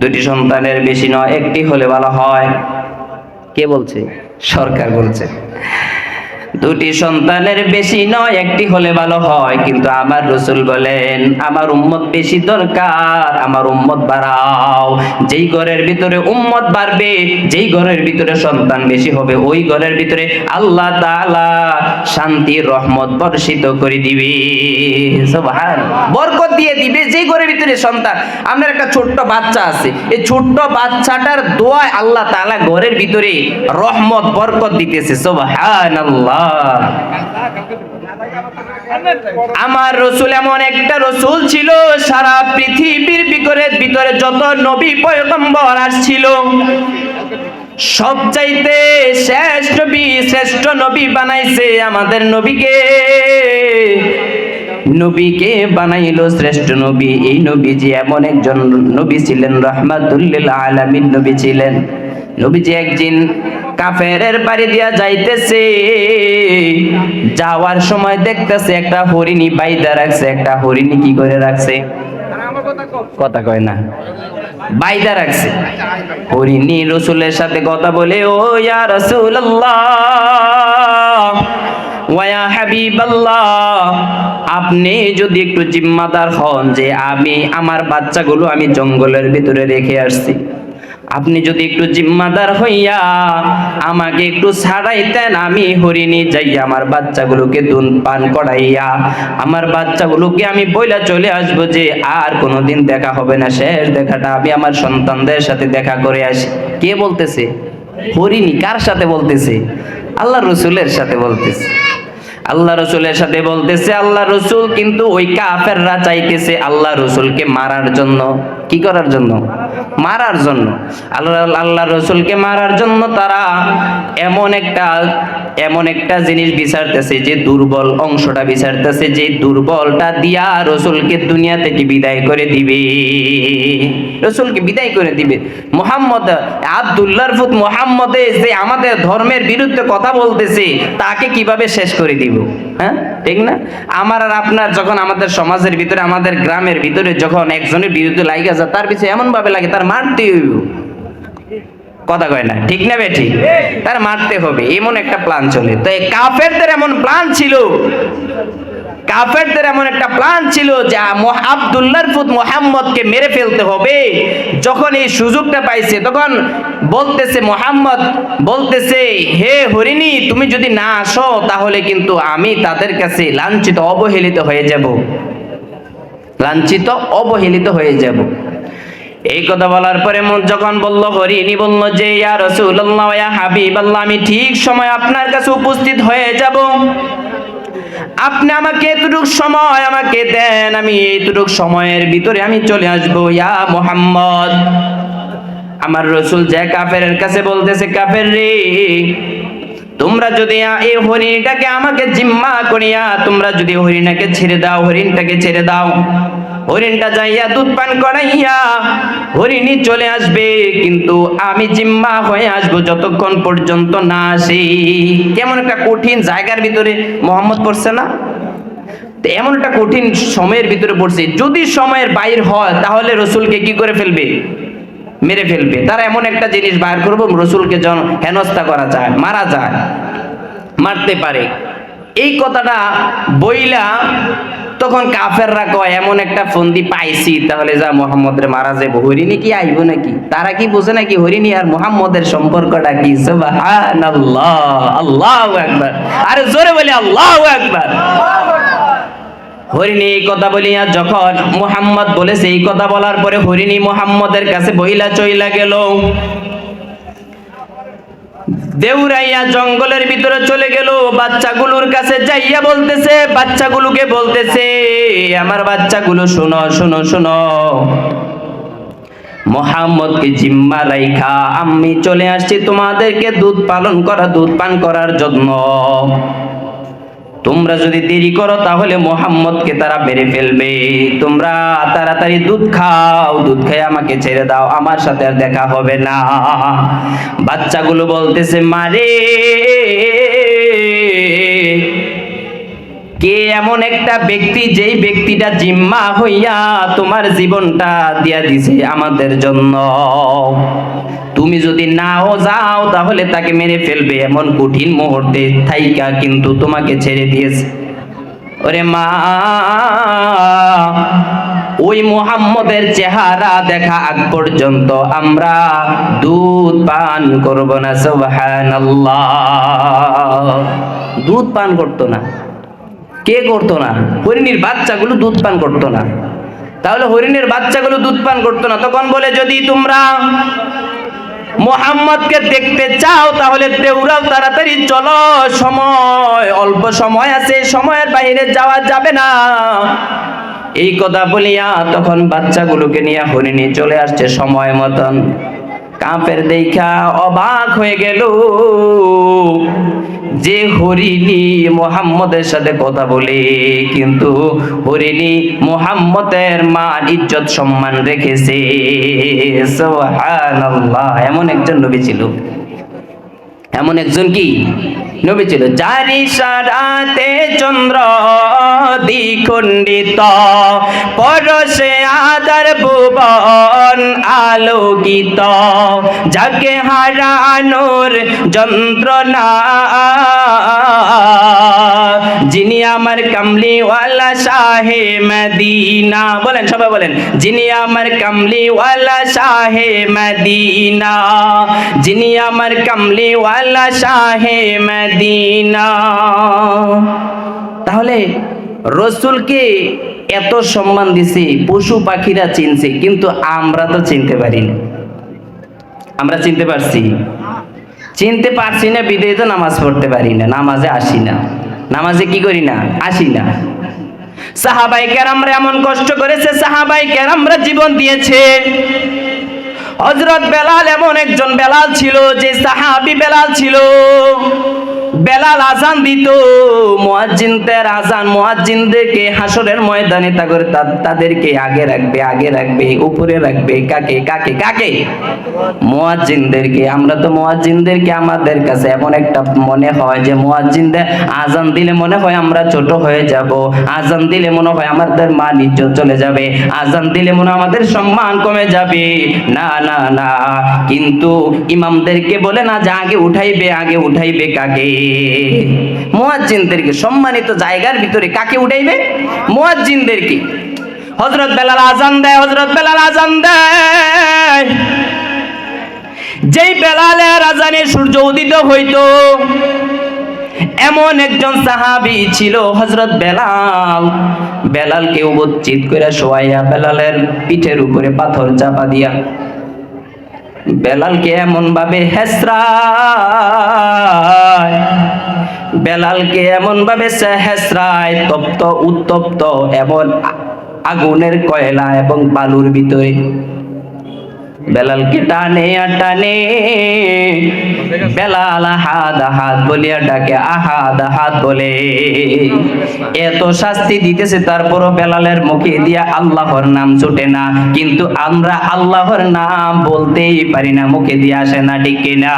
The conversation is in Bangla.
দুটি সন্তানের বেশি নয়, একটি হলে ভালো হয়। কে বলছে? সরকার বলছে। দুটি সন্তানের বেশি নয়, একটি হলে ভালো হয়। কিন্তু আমার রাসূল বলেন আমার উম্মত বেশি দরকার, আমার উম্মত বাড়াও। যেই ঘরের ভিতরে উম্মত বাড়বে, যেই ঘরের ভিতরে সন্তান বেশি হবে, ওই ঘরের ভিতরে আল্লাহ তাআলা শান্তির রহমত বর্ষিত করে দিবে। সুবহানাল্লাহ, বরকত দিয়ে দিবে যেই ঘরের ভিতরে সন্তান। আপনার একটা ছোট্ট বাচ্চা আছে, এই ছোট্ট বাচ্চাটার দোয়ায় আল্লাহ তাআলা ঘরের ভিতরে রহমত বরকত দিতেছে। সুবহানাল্লাহ। আমার রাসূল এমন একটা রাসূল ছিল, সারা পৃথিবীর ভিতরে যত নবী পয়গম্বর আসছিল সবচাইতে শ্রেষ্ঠ নবী বানাইছে আমাদের নবীকে। নবীকে বানাইলো শ্রেষ্ঠ নবী। এই নবীজি এমন একজন নবী ছিলেন, রাহমাতুল লিল আলামিন নবী ছিলেন। নবীজি একদিন কাফেরের বাড়ি দিয়া যাইতেছে, যাওয়ার সময় দেখতেছে একটা হরিণী বাইদা রাখছে। একটা হরিণী কি করে রাখছে? কথা কয় না, বাইদা রাখছে। হরিণী রাসূলের সাথে কথা বলে, ও ইয়া রাসূলুল্লাহ ওয়া ইয়া হাবিবাল্লাহ, আপনি যদি একটু জিম্মাদার হন যে আমি আমার বাচ্চাগুলো আমি জঙ্গলের ভিতরে রেখে আসছি, আপনি যদি একটু জিম্মাদার হইয়া আমাকে একটু ছাড়াইতেন, আমি হরিণী যাইয়া আমার বাচ্চাগুলোকে দুধ পান করাইয়া আমার বাচ্চাগুলোকে আমি বইলা চলে আসবো যে আর কোনোদিন দেখা হবে না, শেষ দেখাটা আমি আমার সন্তানদের সাথে দেখা করে আসি। কে বলতেছে? হরিণী। কার সাথে বলতেছে? আল্লাহ রাসূলের সাথে বলতেছে। আল্লাহ রাসূলের সাথে বলতেছে। আল্লাহ রাসূল কিন্তু ওই কাফেররা চাইতেছে আল্লাহ রাসূলকে মারার জন্য। কি করার জন্য? মারার জন্য। আল্লাহ রাসূলকে মারার জন্য তারা এমন একটা জিনিস বিচারতেছে, যে দুর্বল অংশটা বিচারতেছে, যে দুর্বলটা দিয়া রাসূলকে দুনিয়া থেকে বিদায় করে দিবে। রাসূলকে বিদায় করে দিবে। মুহাম্মদ, আব্দুল্লাহর পুত্র মুহাম্মদে যে আমাদের ধর্মের বিরুদ্ধে কথা বলতেছে, তাকে কিভাবে শেষ করে দিব? হ্যাঁ, ঠিক না? আমার আর আপনার যখন আমাদের সমাজের ভিতরে, আমাদের গ্রামের ভিতরে যখন একজনের বিরুদ্ধে লাগা যায়, তার পিছনে এমন ভাবে লাগে তার মারতে হইব। কথা কয় না, ঠিক না বে? ঠিক, তার মারতে হবে, এমন একটা প্ল্যান চলে। তো এই কাফেরদের এমন প্ল্যান ছিল, কাফেরদের এমন একটা প্ল্যান ছিল যে আব্দুল্লাহর পুত্র মুহাম্মদকে মেরে ফেলতে হবে। যখন এই সুযোগটা পাইছে, তখন বলতেছে, মুহাম্মদ বলতেছে, হে হরিণী, তুমি যদি না আসো তাহলে কিন্তু আমি তাদের কাছে লাঞ্ছিত অবহেলিত হয়ে যাব, লাঞ্ছিত অবহেলিত হয়ে যাব। এই কথা বলার পরে যখন বলল, হরিণী বলল যে ইয়া রাসূলুল্লাহ ইয়া হাবিবাল্লাহ, আমি ঠিক সময় আপনার কাছে উপস্থিত হয়ে যাব। আপনি আমাকে এতটুকু সময় আমাকে দেন, আমি এইটুকু সময়ের ভিতরে আমি চলে আসবো ইয়া মুহাম্মদ। আমার রাসূল যে কাফেরের কাছে বলতেছে, কাফের রে, তোমরা যদি এই হরিণটাকে আমাকে জিম্মা করিয়া তোমরা যদি হরিণটাকে ছেড়ে দাও, হরিণটাকে ছেড়ে দাও, হরিণটা যাইয়া দুধ পান করাইয়া হরিণী চলে আসবে, কিন্তু আমি জিম্মা হয়ে আসবো যতক্ষণ পর্যন্ত না আসি। কেমন একটা কঠিন জায়গার ভিতরে মুহাম্মদ পড়ছে না? এমন একটা কঠিন সময়ের ভিতরে পড়ছে। যদি সময়ের বাইর হয় তাহলে রাসূলকে কি করে ফেলবে? মেরে ফেলবে। তারা এমন একটা জিনিস বাইর করবো, রাসূলকে যেন হেনস্থা করা যায়, মারা যায়, মারতে পারে। এই কথাটা বইলা তখন কাফেররা কয়, এমন একটা ফন্দি পাইছি, তাহলে যা মুহাম্মদের মারা যাবে। হরিণী কি আইব নাকি? তারা কি বোঝে নাকি হরিণী আর মুহাম্মদের সম্পর্কটা কি? সুবহানাল্লাহ, আল্লাহু আকবার। আরে জোরে বলি আল্লাহু আকবার। হরিণী এই কথা বলিয়া যখন মুহাম্মদ বলেছে, এই কথা বলার পরে হরিণী মুহাম্মদের কাছে বইলা চইলা গেল, দেউরাইয়া জঙ্গলের ভিতরে চলে গেল। বাচ্চাগুলোর কাছে যাইয়া বলতেছে, বাচ্চাগুলোকে বলতেছে, আমার বাচ্চাগুলো শোনো শোনো শোনো, মুহাম্মদকে জিম্মা রাইখা আমি চলে আসছি তোমাদেরকে দুধ পান করার জন্য। তোমরা যদি দেরি করো তাহলে মুহাম্মদকে তারা মেরে ফেলবে। তোমরা তাড়াতাড়ি দুধ খাও, দুধ খেয়ে আমাকে ছেড়ে দাও, আমার সাথে আর দেখা হবে না। বাচ্চাগুলো বলতেছে, মারে কে এমন একটা ব্যক্তি যেই ব্যক্তিটা জিম্মা হইয়া তোমার জীবনটা দিয়া দিছে আমাদের জন্য, তুমি যদি নাও যাও তাহলে তাকে মেরে ফেলবে এমন কঠিন মুহূর্তে থাইকা কিন্তু তোমাকে ছেড়ে দিয়েছে। ওরে মা, ওই মুহাম্মদের চেহারা দেখা আগ পর্যন্ত আমরা দুধ পান করব না। সুবহানাল্লাহ। দুধ পান করতো না। কে করতো না? হরিণীর বাচ্চাগুলো দুধ পান করতো না। তাহলে হরিণের বাচ্চাগুলো দুধ পান করতো না, তখন বলে যদি তোমরা মুহাম্মদকে দেখতে চাও তাহলে দেউরাও তাড়াতাড়ি চলো, সময় অল্প সময় আছে, সময়ের বাইরে যাওয়া যাবে না। এই কথা বলিয়া তখন বাচ্চাগুলোকে নিয়ে হরিণী চলে আসছে সময় মতন। কাফের দেখা অবাক হয়ে গেল যে হরিণী মুহাম্মদের সাথে কথা বলে, কিন্তু হরিণী মুহাম্মদের মান ইজ্জত সম্মান রেখেছে। সুবহানাল্লাহ। এমন একজন নবী ছিল, এমন একজন কি নবী ছিল যার ইশারাতে চন্দ্র দ্বিখণ্ডিত, পরশে আদার ভুবন আলোকিত, যাকে হারানোর যন্ত্রণা, যিনি আমার কামলিওয়ালা শাহে মদিনা। বলেন, সবাই বলেন, যিনি আমার কামলিওয়ালা শাহে মদিনা, যিনি আমার কামলিওয়ালা শাহে মদিনা। তাহলে রসুলকে এত সম্মান দিছে, পশু পাখিরা চিনছে, কিন্তু আমরা তো চিনতে পারি না। আমরা চিনতে পারছি? চিনতে পারছি না, বিদায় তো নামাজ পড়তে পারি না, নামাজে আসি না, নামাজে কি করি না, আসি না। সাহাবাই কেরামরা এমন কষ্ট করেছে, সাহাবাই কেরামরা জীবন দিয়েছে। হযরত বেলাল এমন একজন বেলাল ছিল, যে সাহাবী বেলাল ছিল। বেলাল আজান দিত, মুয়াজ্জিনদের আজান, মুয়াজ্জিনদেরকে হাসরের ময়দানে তাদেরকে আগে রাখবে, আগে রাখবে, উপরে রাখবে। কাকে কাকে কাকে? মুয়াজ্জিনদেরকে। আমরা তো মুয়াজ্জিনদেরকে আমাদের কাছে এমন একটা মনে হয় যে মুয়াজ্জিনদের আজান দিলে মনে হয় আমরা ছোট হয়ে যাব, আজান দিলে মনে হয় আমাদের মান ইজ্জত চলে যাবে, আজান দিলে মনে হয় আমাদের সম্মান কমে যাবে। না না না, কিন্তু ইমামদেরকে বলে না যে আগে উঠাইবে, আগে উঠাইবে কাকে? মুয়াজ্জিনদেরকে। সম্মানিত জায়গার ভিতরে কাকে উঠাইবে? মুয়াজ্জিনদেরকে। হযরত বেলাল আজান দেয়, হযরত বেলাল আজান দেয়। যেই বেলালের আজানে সূর্য উদিত হইতো, এমন একজন সাহাবী ছিল হযরত বেলাল। বেলালকে উপস্থিত করে শোয়াইয়া বেলালের পিঠের উপরে পাথর চাপা দিয়া বেলালকে এমন ভাবে হেসরায়, বেলালকে এমন ভাবে হেসরায়, তপ্ত উত্তপ্ত এমন আগুনের কয়লা এবং বালুর ভিতরে বেলালকে টানে আর টানে। বেলাল আহাদ আহাদ বলিয়া ডাকে, আহাদ আহাদ বলে। এত শাস্তি দিতেছে, তারপরও বেলালের মুখে দিয়া আল্লাহর নাম ছুটে না। কিন্তু আমরা আল্লাহর নাম বলতেই পারি না, মুখে দিয়ে আসে না, ঠিক কিনা?